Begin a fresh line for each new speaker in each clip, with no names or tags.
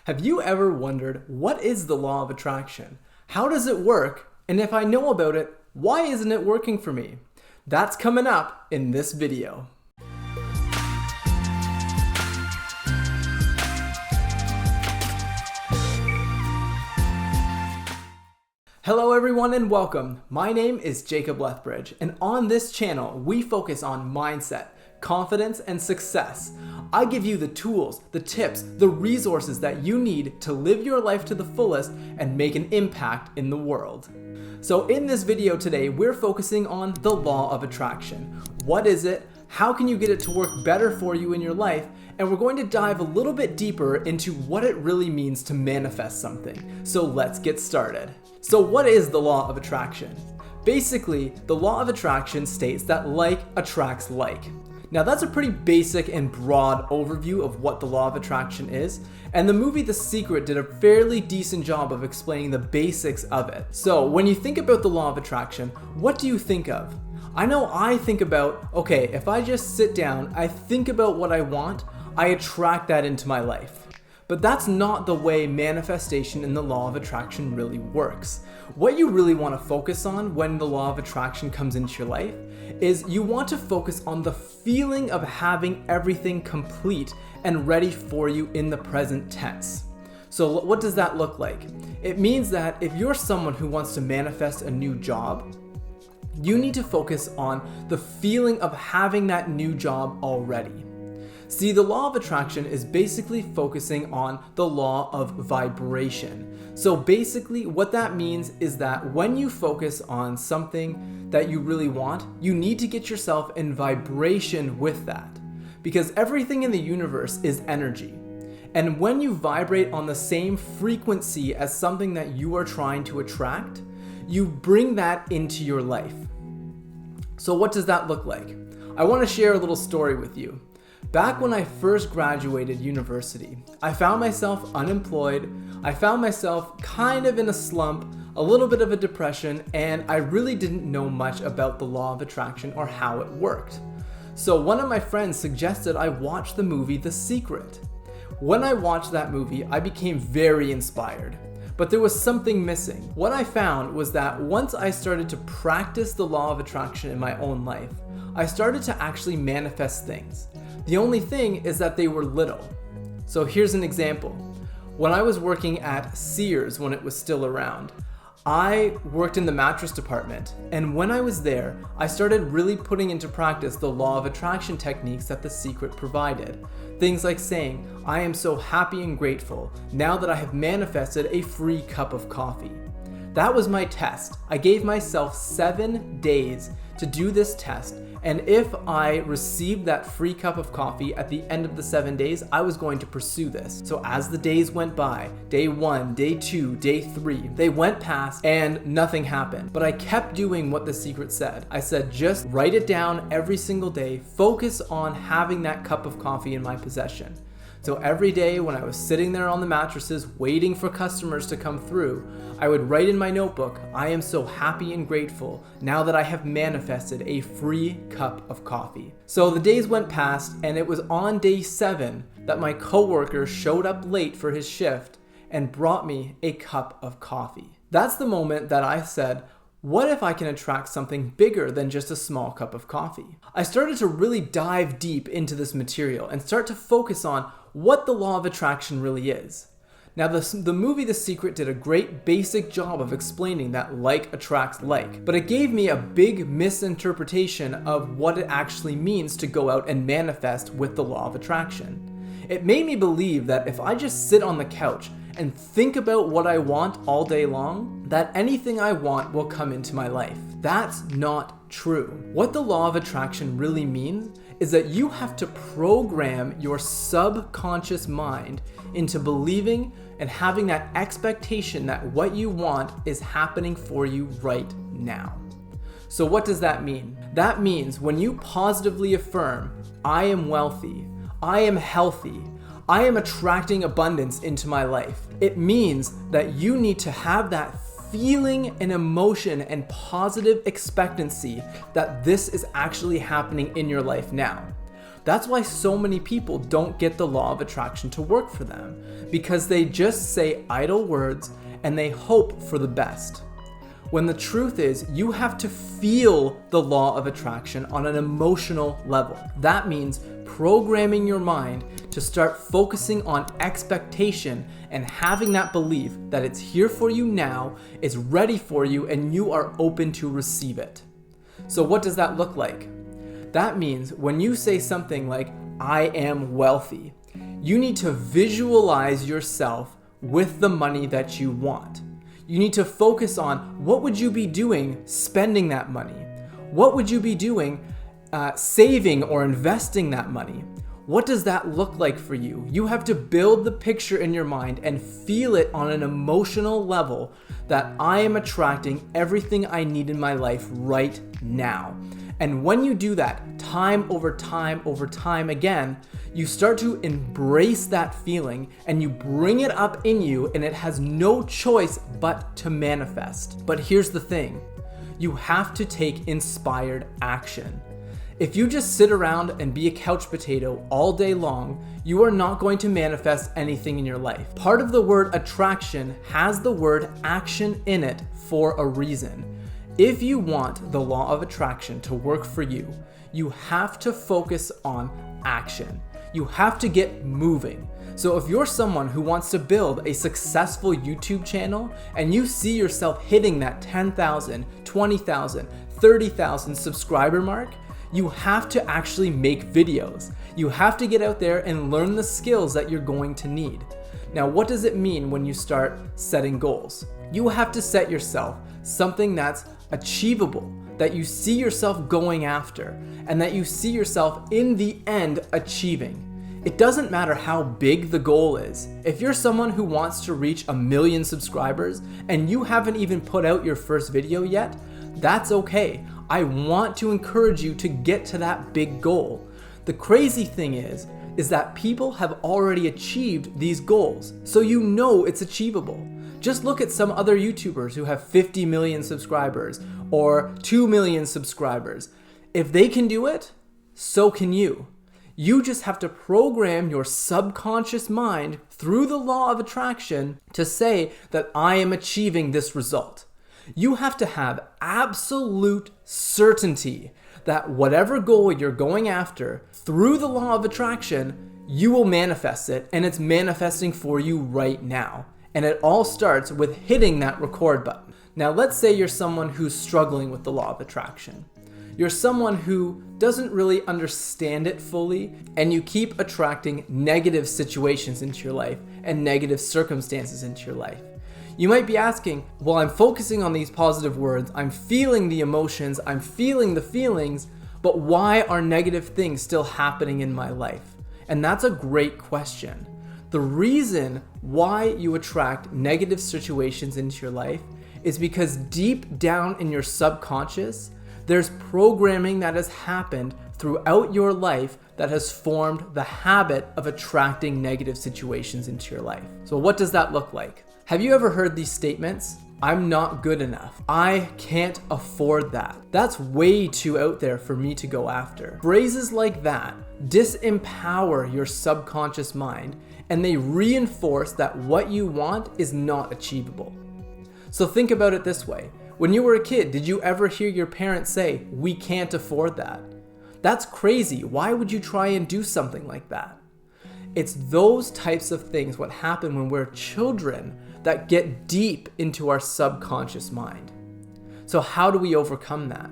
Have you ever wondered, what is the law of attraction? How does it work? And if I know about it, why isn't it working for me? That's coming up in this video. Hello everyone and welcome. My name is Jacob Lethbridge, and on this channel we focus on mindset, confidence, and success. I give you the tools, the tips, the resources that you need to live your life to the fullest and make an impact in the world. So in this video today, we're focusing on the law of attraction. What is it? How can you get it to work better for you in your life? And we're going to dive a little bit deeper into what it really means to manifest something. So let's get started. So what is the law of attraction? Basically, the law of attraction states that like attracts like. Now that's a pretty basic and broad overview of what the law of attraction is, and the movie The Secret did a fairly decent job of explaining the basics of it. So when you think about the law of attraction, what do you think of? I know I think about, okay, if I just sit down, I think about what I want, I attract that into my life. But that's not the way manifestation in the law of attraction really works. What you really want to focus on when the law of attraction comes into your life is you want to focus on the feeling of having everything complete and ready for you in the present tense. So what does that look like? It means that if you're someone who wants to manifest a new job, you need to focus on the feeling of having that new job already. See, the law of attraction is basically focusing on the law of vibration. So basically what that means is that when you focus on something that you really want, you need to get yourself in vibration with that. Because everything in the universe is energy. And when you vibrate on the same frequency as something that you are trying to attract, you bring that into your life. So what does that look like? I want to share a little story with you. Back when I first graduated university, I found myself unemployed, I found myself kind of in a slump, a little bit of a depression, and I really didn't know much about the law of attraction or how it worked. So one of my friends suggested I watch the movie The Secret. When I watched that movie, I became very inspired. But there was something missing. What I found was that once I started to practice the law of attraction in my own life, I started to actually manifest things. The only thing is that they were little. So here's an example. When I was working at Sears when it was still around, I worked in the mattress department, and when I was there, I started really putting into practice the law of attraction techniques that The Secret provided. Things like saying, I am so happy and grateful now that I have manifested a free cup of coffee. That was my test. I gave myself 7 days to do this test, and if I received that free cup of coffee at the end of the 7 days, I was going to pursue this. So as the days went by, day 1, day 2, day 3, they went past and nothing happened. But I kept doing what The Secret said. I said, just write it down every single day, focus on having that cup of coffee in my possession. So every day when I was sitting there on the mattresses waiting for customers to come through, I would write in my notebook, I am so happy and grateful now that I have manifested a free cup of coffee. So the days went past, and it was on day 7 that my coworker showed up late for his shift and brought me a cup of coffee. That's the moment that I said, what if I can attract something bigger than just a small cup of coffee? I started to really dive deep into this material and start to focus on what the law of attraction really is. Now the movie The Secret did a great basic job of explaining that like attracts like, but it gave me a big misinterpretation of what it actually means to go out and manifest with the law of attraction. It made me believe that if I just sit on the couch and think about what I want all day long, that anything I want will come into my life. That's not true. What the law of attraction really means is that you have to program your subconscious mind into believing and having that expectation that what you want is happening for you right now. So what does that mean? That means when you positively affirm, I am wealthy, I am healthy, I am attracting abundance into my life, it means that you need to have that feeling and emotion and positive expectancy that this is actually happening in your life now. That's why so many people don't get the law of attraction to work for them, because they just say idle words and they hope for the best. When the truth is, you have to feel the law of attraction on an emotional level. That means programming your mind to start focusing on expectation and having that belief that it's here for you now, it's ready for you, and you are open to receive it. So what does that look like? That means when you say something like, I am wealthy, you need to visualize yourself with the money that you want. You need to focus on what would you be doing spending that money? What would you be doing saving or investing that money? What does that look like for you? You have to build the picture in your mind and feel it on an emotional level that I am attracting everything I need in my life right now. And when you do that time over time again, you start to embrace that feeling and you bring it up in you, and it has no choice but to manifest. But here's the thing, you have to take inspired action. If you just sit around and be a couch potato all day long, you are not going to manifest anything in your life. Part of the word attraction has the word action in it for a reason. If you want the law of attraction to work for you, you have to focus on action. You have to get moving. So if you're someone who wants to build a successful YouTube channel and you see yourself hitting that 10,000, 20,000, 30,000 subscriber mark, you have to actually make videos. You have to get out there and learn the skills that you're going to need. Now, what does it mean when you start setting goals? You have to set yourself something that's achievable, that you see yourself going after, and that you see yourself in the end achieving. It doesn't matter how big the goal is. If you're someone who wants to reach 1 million subscribers and you haven't even put out your first video yet, that's okay. I want to encourage you to get to that big goal. The crazy thing is that people have already achieved these goals, so you know it's achievable. Just look at some other YouTubers who have 50 million subscribers or 2 million subscribers. If they can do it, so can you. You just have to program your subconscious mind through the law of attraction to say that I am achieving this result. You have to have absolute certainty that whatever goal you're going after, through the law of attraction, you will manifest it, and it's manifesting for you right now. And it all starts with hitting that record button. Now, let's say you're someone who's struggling with the law of attraction. You're someone who doesn't really understand it fully, and you keep attracting negative situations into your life and negative circumstances into your life. You might be asking, well, I'm focusing on these positive words, I'm feeling the emotions, I'm feeling the feelings, but why are negative things still happening in my life? And that's a great question. The reason why you attract negative situations into your life is because deep down in your subconscious, there's programming that has happened throughout your life that has formed the habit of attracting negative situations into your life. So what does that look like? Have you ever heard these statements? I'm not good enough. I can't afford that. That's way too out there for me to go after. Phrases like that disempower your subconscious mind, and they reinforce that what you want is not achievable. So think about it this way. When you were a kid, did you ever hear your parents say, "We can't afford that"? That's crazy. Why would you try and do something like that? It's those types of things, what happen when we're children, that get deep into our subconscious mind. So how do we overcome that?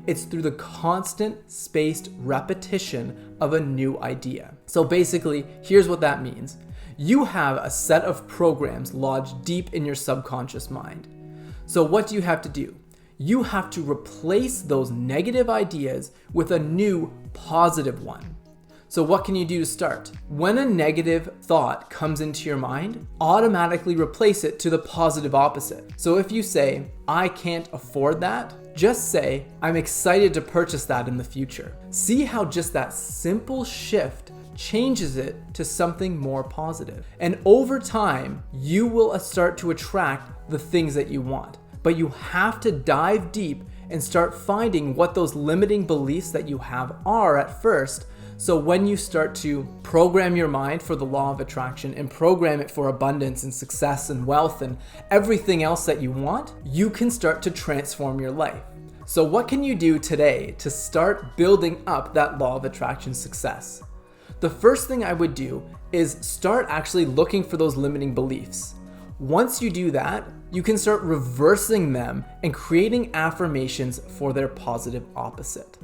It's through the constant spaced repetition of a new idea. So basically, here's what that means. You have a set of programs lodged deep in your subconscious mind. So what do you have to do? You have to replace those negative ideas with a new positive one. So what can you do to start? When a negative thought comes into your mind, automatically replace it to the positive opposite. So if you say, I can't afford that, just say, I'm excited to purchase that in the future. See how just that simple shift changes it to something more positive. And over time, you will start to attract the things that you want. But you have to dive deep and start finding what those limiting beliefs that you have are at first, So when you start to program your mind for the law of attraction and program it for abundance and success and wealth and everything else that you want, you can start to transform your life. So what can you do today to start building up that law of attraction success? The first thing I would do is start actually looking for those limiting beliefs. Once you do that, you can start reversing them and creating affirmations for their positive opposite.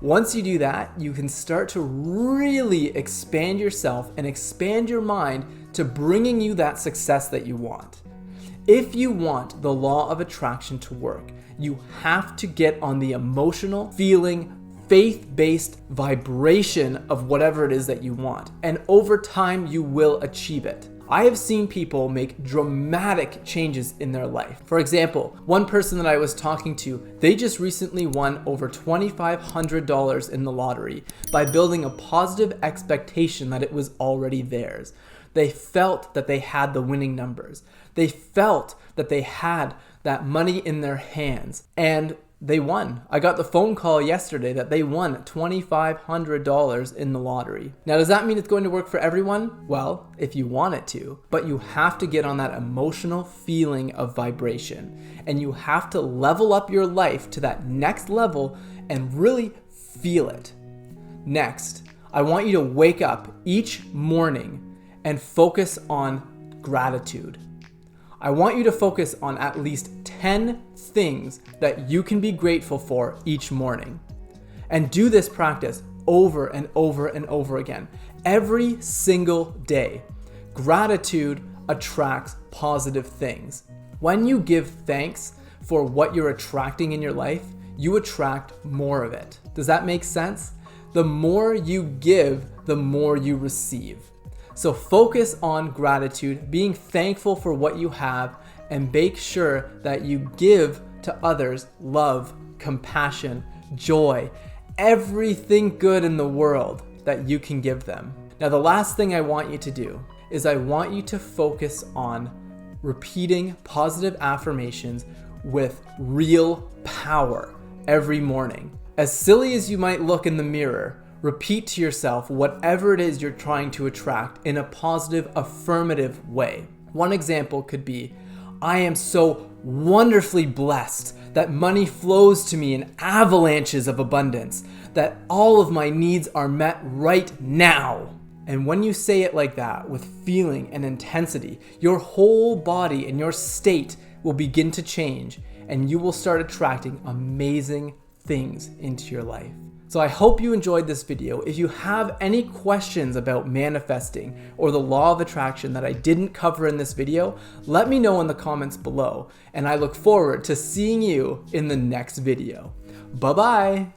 Once you do that, you can start to really expand yourself and expand your mind to bringing you that success that you want. If you want the law of attraction to work, you have to get on the emotional, feeling, faith-based vibration of whatever it is that you want. And over time, you will achieve it. I have seen people make dramatic changes in their life. For example, one person that I was talking to, they just recently won over $2,500 in the lottery by building a positive expectation that it was already theirs. They felt that they had the winning numbers. They felt that they had that money in their hands, and they won. I got the phone call yesterday that they won $2,500 in the lottery. Now, does that mean it's going to work for everyone? Well, if you want it to, but you have to get on that emotional feeling of vibration, and you have to level up your life to that next level and really feel it. Next, I want you to wake up each morning and focus on gratitude. I want you to focus on at least 10 things that you can be grateful for each morning. And do this practice over and over and over again, every single day. Gratitude attracts positive things. When you give thanks for what you're attracting in your life, you attract more of it. Does that make sense? The more you give, the more you receive. So focus on gratitude, being thankful for what you have, and make sure that you give to others love, compassion, joy, everything good in the world that you can give them. Now, the last thing I want you to do is I want you to focus on repeating positive affirmations with real power every morning. As silly as you might look in the mirror, repeat to yourself whatever it is you're trying to attract in a positive, affirmative way. One example could be, I am so wonderfully blessed that money flows to me in avalanches of abundance, that all of my needs are met right now. And when you say it like that, with feeling and intensity, your whole body and your state will begin to change, and you will start attracting amazing things into your life. So I hope you enjoyed this video. If you have any questions about manifesting or the law of attraction that I didn't cover in this video, let me know in the comments below, and I look forward to seeing you in the next video. Bye-bye.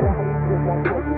We'll be right back.